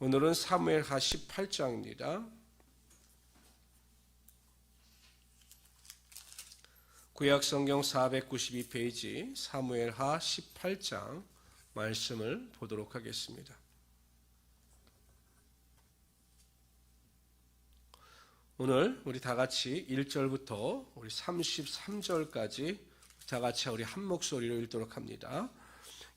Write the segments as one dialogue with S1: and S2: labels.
S1: 오늘은 사무엘하 18장입니다. 구약성경 492페이지 사무엘하 18장 말씀을 보도록 하겠습니다. 오늘 우리 다 같이 1절부터 우리 33절까지 다 같이 우리 한 목소리로 읽도록 합니다.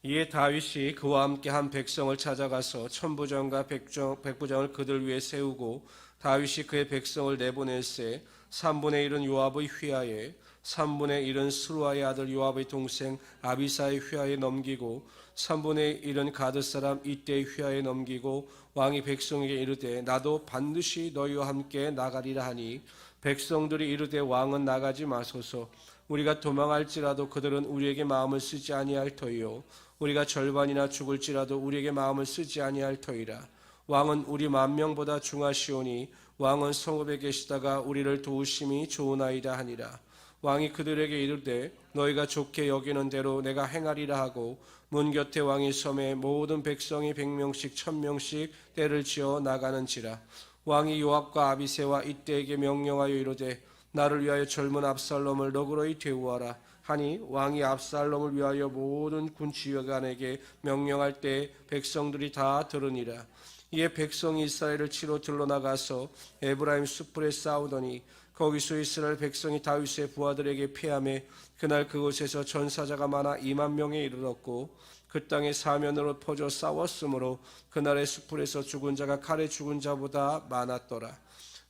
S1: 이에 다윗이 그와 함께 한 백성을 찾아가서 천부장과 백부장을 그들 위에 세우고 다윗이 그의 백성을 내보낼세 3분의 1은 요압의 휘하에 3분의 1은 스루아의 아들 요압의 동생 아비사의 휘하에 넘기고 3분의 1은 가드 사람 이때의 휘하에 넘기고 왕이 백성에게 이르되 나도 반드시 너희와 함께 나가리라 하니 백성들이 이르되 왕은 나가지 마소서 우리가 도망할지라도 그들은 우리에게 마음을 쓰지 아니할 터이요 우리가 절반이나 죽을지라도 우리에게 마음을 쓰지 아니할 터이라 왕은 우리 만명보다 중하시오니 왕은 성읍에 계시다가 우리를 도우심이 좋으나이다 하니라 왕이 그들에게 이르되 너희가 좋게 여기는 대로 내가 행하리라 하고 문 곁에 왕이 섬에 모든 백성이 100명씩 1000명씩 떼를 지어 나가는지라 왕이 요압과 아비새와 이때에게 명령하여 이르되 나를 위하여 젊은 압살롬을 너그러이 대우하라 하니 왕이 압살롬을 위하여 모든 군 지휘관에게 명령할 때 백성들이 다 들으니라 이에 백성이 이스라엘을 치러 들러나가서 에브라임 숲풀에 싸우더니 거기서 이스라엘 백성이 다윗의 부하들에게 패하매 그날 그곳에서 전사자가 많아 2만 명에 이르렀고 그 땅의 사면으로 퍼져 싸웠으므로 그날의 숲풀에서 죽은 자가 칼에 죽은 자보다 많았더라.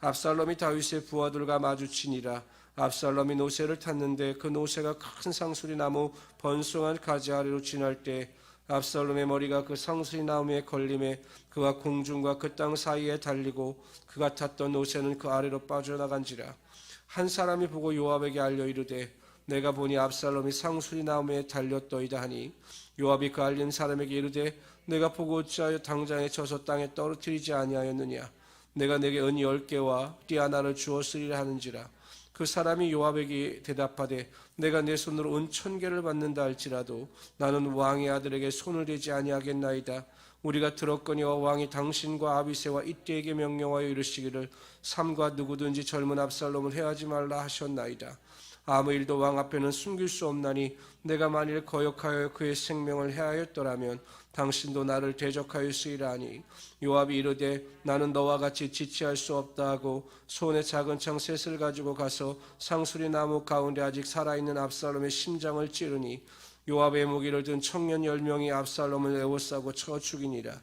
S1: 압살롬이 다윗의 부하들과 마주치니라. 압살롬이 노새를 탔는데 그 노새가 큰 상수리 나무 번성한 가지 아래로 지날 때 압살롬의 머리가 그 상수리 나무에 걸림에 그가 공중과 그 땅 사이에 달리고 그가 탔던 노새는 그 아래로 빠져나간지라. 한 사람이 보고 요압에게 알려 이르되 내가 보니 압살롬이 상수리 나무에 달렸더이다 하니 요압이 그 알린 사람에게 이르되 내가 보고 어찌하여 당장에 쳐서 땅에 떨어뜨리지 아니하였느냐 내가 내게 은 10개와 띠 하나를 주었으리라 하는지라. 그 사람이 요압에게 대답하되 내가 내 손으로 은 1000개를 받는다 할지라도 나는 왕의 아들에게 손을 대지 아니하겠나이다. 우리가 들었거니와 왕이 당신과 아비새와 이때에게 명령하여 이르시기를 삼가 누구든지 젊은 압살롬을 해하지 말라 하셨나이다. 아무 일도 왕 앞에는 숨길 수 없나니 내가 만일 거역하여 그의 생명을 해하였더라면 당신도 나를 대적하였으리라 하니 요압이 이르되 나는 너와 같이 지체할 수 없다 하고 손에 작은 창 셋을 가지고 가서 상수리 나무 가운데 아직 살아있는 압살롬의 심장을 찌르니 요압의 무기를 든 청년 10명이 압살롬을 에워싸고 쳐 죽이니라.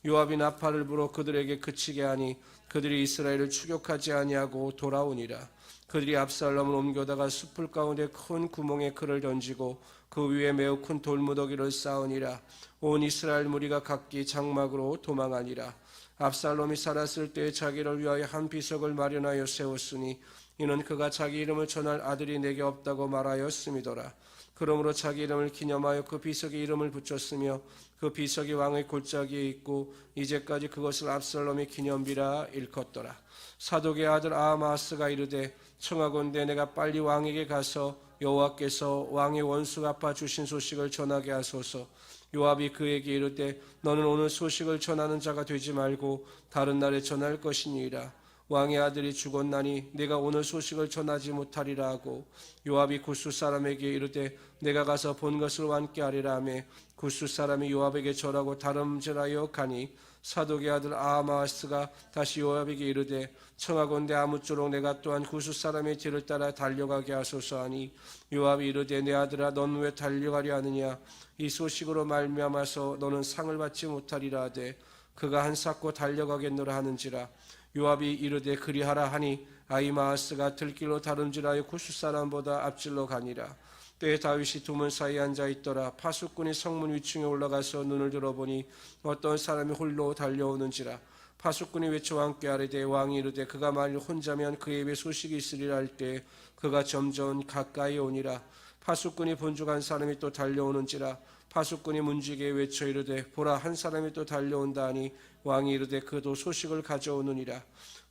S1: 요압이 나팔을 불어 그들에게 그치게 하니 그들이 이스라엘을 추격하지 아니하고 돌아오니라. 그들이 압살롬을 옮겨다가 숲풀 가운데 큰 구멍에 그를 던지고 그 위에 매우 큰 돌무더기를 쌓으니라. 온 이스라엘 무리가 각기 장막으로 도망하니라. 압살롬이 살았을 때 자기를 위하여 한 비석을 마련하여 세웠으니 이는 그가 자기 이름을 전할 아들이 내게 없다고 말하였음이더라. 그러므로 자기 이름을 기념하여 그 비석에 이름을 붙였으며 그 비석이 왕의 골짜기에 있고 이제까지 그것을 압살롬의 기념비라 일컫더라. 사독의 아들 아하마스가 이르되 청하건대 내가 빨리 왕에게 가서 여호와께서 왕의 원수 갚아 주신 소식을 전하게 하소서. 요압이 그에게 이르되 너는 오늘 소식을 전하는 자가 되지 말고 다른 날에 전할 것이니이다. 왕의 아들이 죽었나니 내가 오늘 소식을 전하지 못하리라 하고 요압이 굿수 사람에게 이르되 내가 가서 본 것을 왕께 하리라 하며 굿수 사람이 요압에게 절하고 다름질하여 가니 사독의 아들 아하마스가 다시 요압에게 이르되 청하건대 아무쪼록 내가 또한 굿수 사람의 뒤를 따라 달려가게 하소서 하니 요압이 이르되 내 아들아 넌 왜 달려가려 하느냐 이 소식으로 말미암아서 너는 상을 받지 못하리라 하되 그가 한사코 달려가겠노라 하는지라. 요압이 이르되 그리하라 하니 아히마아스가 들길로 다름질하여 굿수 사람보다 앞질러 가니라. 때에 다윗이 두문 사이에 앉아있더라. 파수꾼이 성문 위층에 올라가서 눈을 들어보니 어떤 사람이 홀로 달려오는지라. 파수꾼이 외쳐 왕께 아뢰되 왕이 이르되 그가 만일 혼자면 그의 입에 소식이 있으리라 할 때 그가 점점 가까이 오니라. 파수꾼이 본죽한 사람이 또 달려오는지라. 파수꾼이 문지기에 외쳐 이르되 보라 한 사람이 또 달려온다 하니 왕이 이르되 그도 소식을 가져오느니라.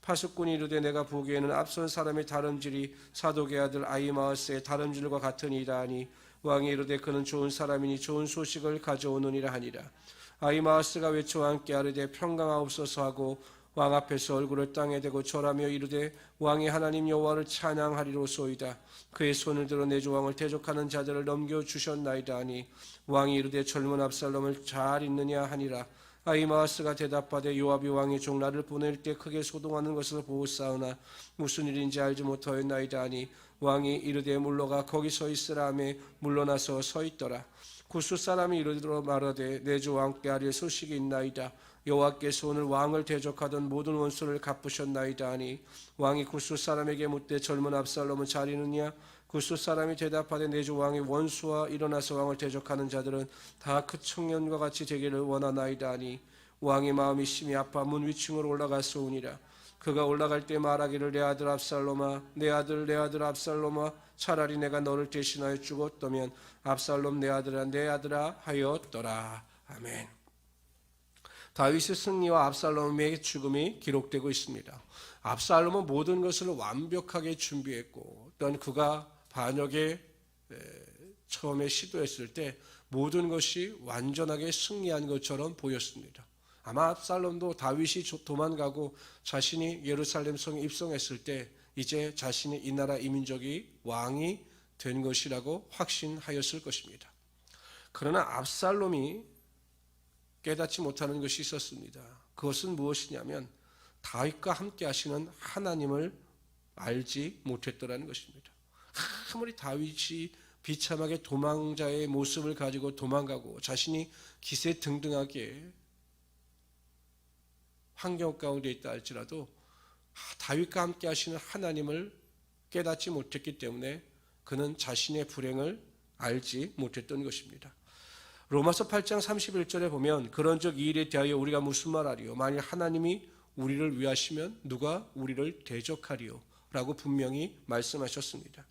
S1: 파수꾼이 이르되 내가 보기에는 앞선 사람의 다름질이 사독의 아들 아히마아스의 다름질과 같으니이다 하니 왕이 이르되 그는 좋은 사람이니 좋은 소식을 가져오느니라 하니라. 아히마아스가 외쳐 함께 아르되 평강하옵소서 하고 왕 앞에서 얼굴을 땅에 대고 절하며 이르되 왕이 하나님 여호와를 찬양하리로소이다. 그의 손을 들어 내주 왕을 대적하는 자들을 넘겨주셨나이다 하니 왕이 이르되 젊은 압살롬을 잘 있느냐 하니라. 아히마아스가 대답하되 요압이 왕의 종 나를 보낼 때 크게 소동하는 것을 보았사오나 무슨 일인지 알지 못하였나이다 하니 왕이 이르되 물러가 거기 서 있으라 하며 물러나서 서 있더라. 구스 사람이 이르러 말하되 내 주 왕께 아릴 소식이 있나이다. 여호와께서 오늘 왕을 대적하던 모든 원수를 갚으셨나이다 하니 왕이 구스 사람에게 묻되 젊은 압살롬은 잘 있느냐? 구스 사람이 대답하되 내 주 왕의 원수와 일어나서 왕을 대적하는 자들은 다 그 청년과 같이 되기를 원하나이다 하니 왕의 마음이 심히 아파 문 위층으로 올라갔사오니라. 그가 올라갈 때 말하기를 내 아들 압살롬아 내 아들 압살롬아 차라리 내가 너를 대신하여 죽었다면 압살롬 내 아들아 하였더라. 아멘. 다윗의 승리와 압살롬의 죽음이 기록되고 있습니다. 압살롬은 모든 것을 완벽하게 준비했고 또한 그가 반역에 처음에 시도했을 때 모든 것이 완전하게 승리한 것처럼 보였습니다. 아마 압살롬도 다윗이 도망가고 자신이 예루살렘 성에 입성했을 때 이제 자신이 이 나라 이 민족이 왕이 된 것이라고 확신하였을 것입니다. 그러나 압살롬이 깨닫지 못하는 것이 있었습니다. 그것은 무엇이냐면 다윗과 함께 하시는 하나님을 알지 못했더라는 것입니다. 아무리 다윗이 비참하게 도망자의 모습을 가지고 도망가고 자신이 기세등등하게 환경 가운데 있다 할지라도 다윗과 함께 하시는 하나님을 깨닫지 못했기 때문에 그는 자신의 불행을 알지 못했던 것입니다. 로마서 8장 31절에 보면 그런즉 이 일에 대하여 우리가 무슨 말하리요? 만일 하나님이 우리를 위하시면 누가 우리를 대적하리요? 라고 분명히 말씀하셨습니다.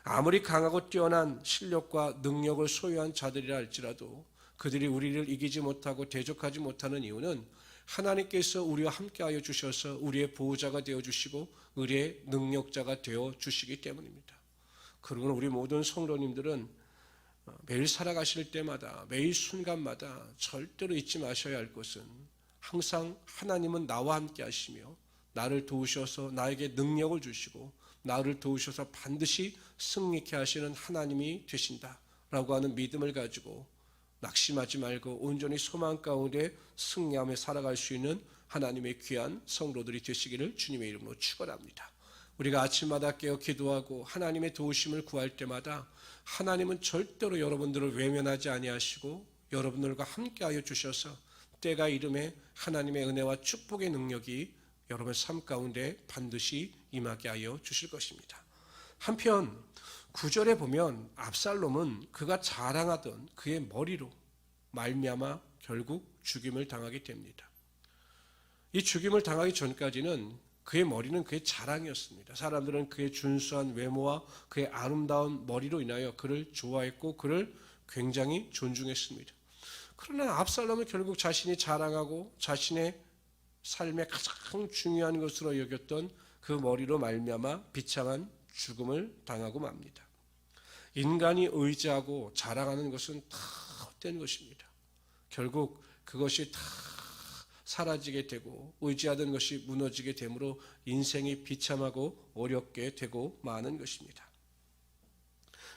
S1: 아무리 강하고 뛰어난 실력과 능력을 소유한 자들이라 할지라도 그들이 우리를 이기지 못하고 대적하지 못하는 이유는 하나님께서 우리와 함께하여 주셔서 우리의 보호자가 되어주시고 우리의 능력자가 되어주시기 때문입니다. 그러므로 우리 모든 성도님들은 매일 살아가실 때마다 매일 순간마다 절대로 잊지 마셔야 할 것은 항상 하나님은 나와 함께 하시며 나를 도우셔서 나에게 능력을 주시고 나를 도우셔서 반드시 승리케 하시는 하나님이 되신다라고 하는 믿음을 가지고 낙심하지 말고 온전히 소망 가운데 승리하며 살아갈 수 있는 하나님의 귀한 성도들이 되시기를 주님의 이름으로 축원합니다. 우리가 아침마다 깨어 기도하고 하나님의 도우심을 구할 때마다 하나님은 절대로 여러분들을 외면하지 아니하시고 여러분들과 함께하여 주셔서 때가 이름에 하나님의 은혜와 축복의 능력이 여러분 삶 가운데 반드시 임하게 하여 주실 것입니다. 한편 9절에 보면 압살롬은 그가 자랑하던 그의 머리로 말미암아 결국 죽임을 당하게 됩니다. 이 죽임을 당하기 전까지는 그의 머리는 그의 자랑이었습니다. 사람들은 그의 준수한 외모와 그의 아름다운 머리로 인하여 그를 좋아했고 그를 굉장히 존중했습니다. 그러나 압살롬은 결국 자신이 자랑하고 자신의 삶의 가장 중요한 것으로 여겼던 그 머리로 말미암아 비참한 죽음을 당하고 맙니다. 인간이 의지하고 자랑하는 것은 다 헛된 것입니다. 결국 그것이 다 사라지게 되고 의지하던 것이 무너지게 되므로 인생이 비참하고 어렵게 되고 마는 것입니다.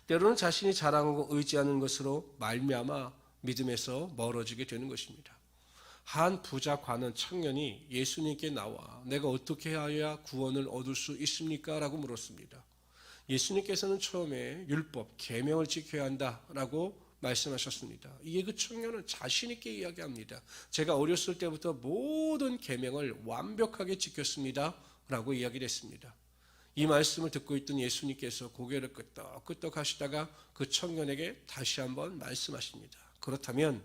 S1: 때로는 자신이 자랑하고 의지하는 것으로 말미암아 믿음에서 멀어지게 되는 것입니다. 한 부자 관원 청년이 예수님께 나와 내가 어떻게 해야 구원을 얻을 수 있습니까? 라고 물었습니다. 예수님께서는 처음에 율법, 계명을 지켜야 한다라고 말씀하셨습니다. 이에 그 청년은 자신 있게 이야기합니다. 제가 어렸을 때부터 모든 계명을 완벽하게 지켰습니다 라고 이야기를 했습니다. 이 말씀을 듣고 있던 예수님께서 고개를 끄덕끄덕 하시다가 그 청년에게 다시 한번 말씀하십니다. 그렇다면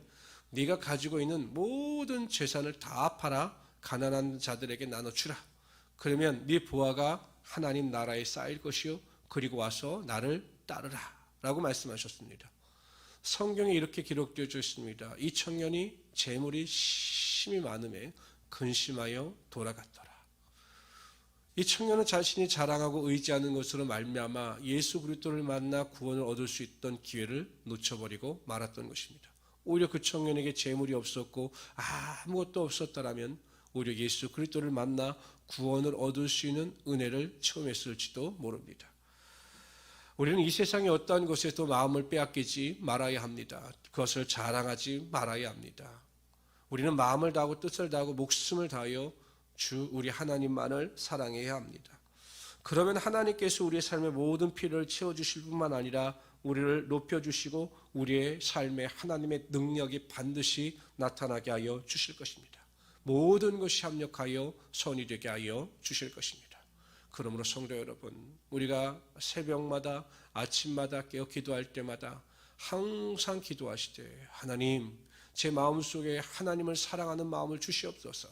S1: 네가 가지고 있는 모든 재산을 다 팔아 가난한 자들에게 나눠주라. 그러면 네 부하가 하나님 나라에 쌓일 것이요 그리고 와서 나를 따르라 라고 말씀하셨습니다. 성경에 이렇게 기록되어 있습니다. 이 청년이 재물이 심히 많음에 근심하여 돌아갔더라. 이 청년은 자신이 자랑하고 의지하는 것으로 말미암아 예수 그리스도를 만나 구원을 얻을 수 있던 기회를 놓쳐버리고 말았던 것입니다. 오히려 그 청년에게 재물이 없었고 아무것도 없었다라면 오히려 예수 그리스도를 만나 구원을 얻을 수 있는 은혜를 체험했을지도 모릅니다. 우리는 이 세상의 어떠한 것에도 마음을 빼앗기지 말아야 합니다. 그것을 자랑하지 말아야 합니다. 우리는 마음을 다하고 뜻을 다하고 목숨을 다하여 주 우리 하나님만을 사랑해야 합니다. 그러면 하나님께서 우리의 삶의 모든 필요를 채워주실 뿐만 아니라 우리를 높여주시고 우리의 삶에 하나님의 능력이 반드시 나타나게 하여 주실 것입니다. 모든 것이 합력하여 선이 되게 하여 주실 것입니다. 그러므로 성도 여러분, 우리가 새벽마다 아침마다 깨어 기도할 때마다 항상 기도하시되 하나님, 제 마음속에 하나님을 사랑하는 마음을 주시옵소서.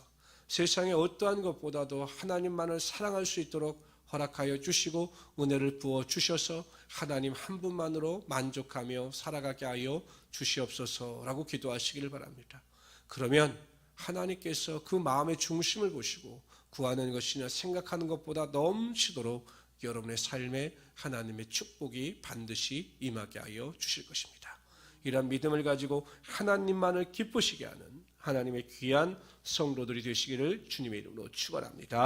S1: 세상의 어떠한 것보다도 하나님만을 사랑할 수 있도록 허락하여 주시고 은혜를 부어 주셔서 하나님 한 분만으로 만족하며 살아가게 하여 주시옵소서라고 기도하시기를 바랍니다. 그러면 하나님께서 그 마음의 중심을 보시고 구하는 것이나 생각하는 것보다 넘치도록 여러분의 삶에 하나님의 축복이 반드시 임하게 하여 주실 것입니다. 이런 믿음을 가지고 하나님만을 기쁘시게 하는 하나님의 귀한 성도들이 되시기를 주님의 이름으로 축원합니다.